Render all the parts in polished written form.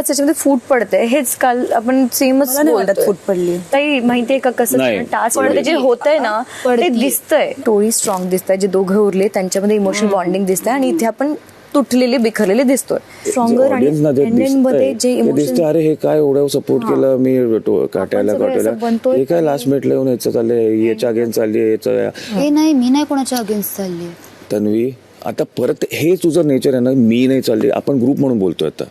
मलाच त्याच्यामध्ये फूट पडते. हेच काल आपण सेमच फूट पडली. ताई माहितीये का कसं टास्क मध्ये जे होतंय ना ते दिसतंय. टोळी स्ट्रॉंग दिसतंय, जे दोघं उरले त्यांच्यामध्ये इमोशनल बॉन्डिंग दिसतंय आणि इथे आपण तुटलेले बिखरलेले दिसतोय. स्ट्रॉंगर आणि मध्ये जे इमोशन, अरे हे काय एवढं सपोर्ट केलं मी काट्याला हे काय लास्ट मिनिटला येऊन याचं चाललंय, याच्या अगेन्स्ट चालली याचं. हे नाही, मी नाही कोणाच्या अगेन्स्ट चालली तन्वी. आता परत हे तुझं नेचर आहे ना, मी नाही चालली, आपण ग्रुप म्हणून बोलतोय आता.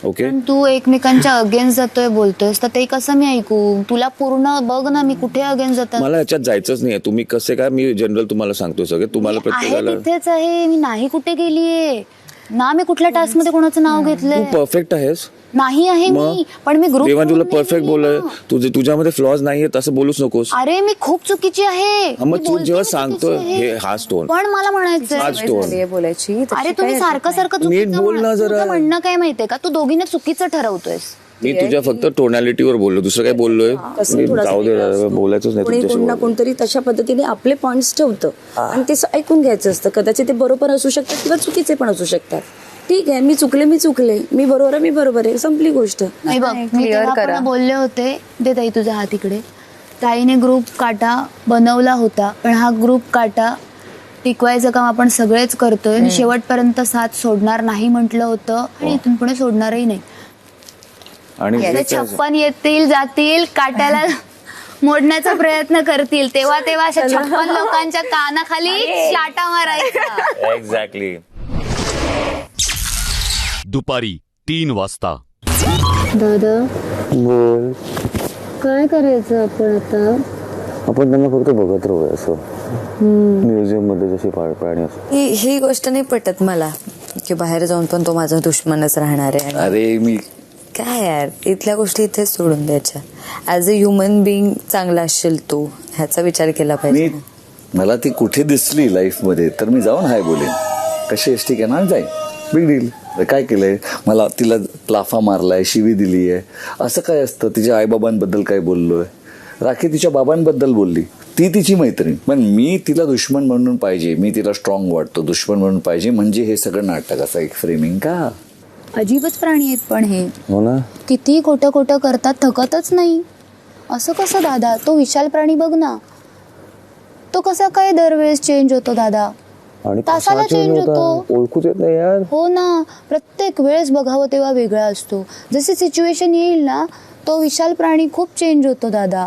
ओके, तू एकमेकांच्या अगेन्स्ट जातोय बोलतोयस तर ते कसं मी ऐकू? तुला पूर्ण बघ ना, मी कुठे अगेन्स्ट जातात. मला याच्यात जायचंच नाहीये. तुम्ही कसे काय, मी जनरल तुम्हाला सांगतोय सगळे. तुम्हाला प्रत्येकाला तिथेच आहे, मी नाही कुठे गेलीये ना. मी कुठल्या टास्क मध्ये कोणाचं नाव घेतलंय? तू परफेक्ट आहेस नाही आहे मी, पण मी ग्रुप तुला परफेक्ट बोललोय. तुझ्यामध्ये फ्लॉज नाहीये असं बोलूच नकोस. अरे मी खूप चुकीची आहे. मग तू जेव्हा सांगतोय हे हा स्टोन, पण मला म्हणायचंय बोलायची. अरे तुम्ही सारखं नीट बोल ना जरा. म्हणणं काय माहितीये का, तू दोघींना चुकीचं ठरवतोयस. मी तुझ्या फक्त टोनॅलिटीवर बोललो, दुसरं काय बोललोय? जाऊ दे, बोलायचंच नाही तुझ्याशी. कोणतरी तशा पद्धतीने आपले पॉइंट्स ठेवतं आणि ते ऐकून घ्यायचं असतं. कदाचित ते बरोबर असू शकतात किंवा चुकीचे पण असू शकतात. ठीक आहे, मी चुकले, मी बरोबर आहे, संपली गोष्ट. क्लिअर करा. बोलले होते, दे ताई तुझा हात इकडे. ताईने ग्रुप काटा बनवला होता, पण हा ग्रुप काटा टिकवायचं काम आपण सगळेच करतोय. शेवटपर्यंत साथ सोडणार नाही म्हटलं होतं आणि इथून पुढे सोडणारही नाही. आणि 56 येतील जातील, काट्याला मोडण्याचा प्रयत्न करतील, तेव्हा अशा 56 लोकांच्या कानाखाली लाटा मारायचा. एक्झॅक्टली. दुपारी 3 वाजता. दादा बोल. काय करायचं आपण आता? आपण त्यांना फक्त बघत राहूया, असं म्युझियम मध्ये जसे प्राणी असतात. ही गोष्ट नाही पटत मला की बाहेर जाऊन पण तो माझा दुश्मनच राहणार आहे. अरे मी काय यार, इथल्या गोष्टी इथेच सोडून द्यायच्या. ऍज अ ह्युमन बिईंग चांगला असेल तो, ह्याचा विचार केला पाहिजे. मला ती कुठे दिसली लाईफ मध्ये तर मी जाऊन हाय बोलेन, कशी एस ठीक आहे ना, जाईन, बिग डील. काय केलंय, मला तिला लाफा मारलाय, शिवी दिली आहे, असं काय असतं? तिच्या आईबाबांबद्दल काय बोललोय? राखी तिच्या बाबांबद्दल बोलली, ती तिची मैत्रीण. पण मी तिला दुश्मन म्हणून पाहिजे, मी तिला स्ट्रॉंग वाटतो दुश्मन म्हणून पाहिजे, म्हणजे हे सगळं नाटक, असं एक फ्रेमिंग का? अजीबच प्राणी आहेत पण हे. हो ना, किती खोटं करतात, थकतच नाही. असं कसं दादा? तो विशाल प्राणी बघ ना, तो कसा काय दरवेळेस चेंज होतो दादा? आणि तासाला चेंज होतो, ओळखूच येत नाही यार. हो ना, प्रत्येक वेळेस बघावं तेव्हा वेगळा असतो. जशी सिच्युएशन येईल ना, तो विशाल प्राणी खूप चेंज होतो दादा.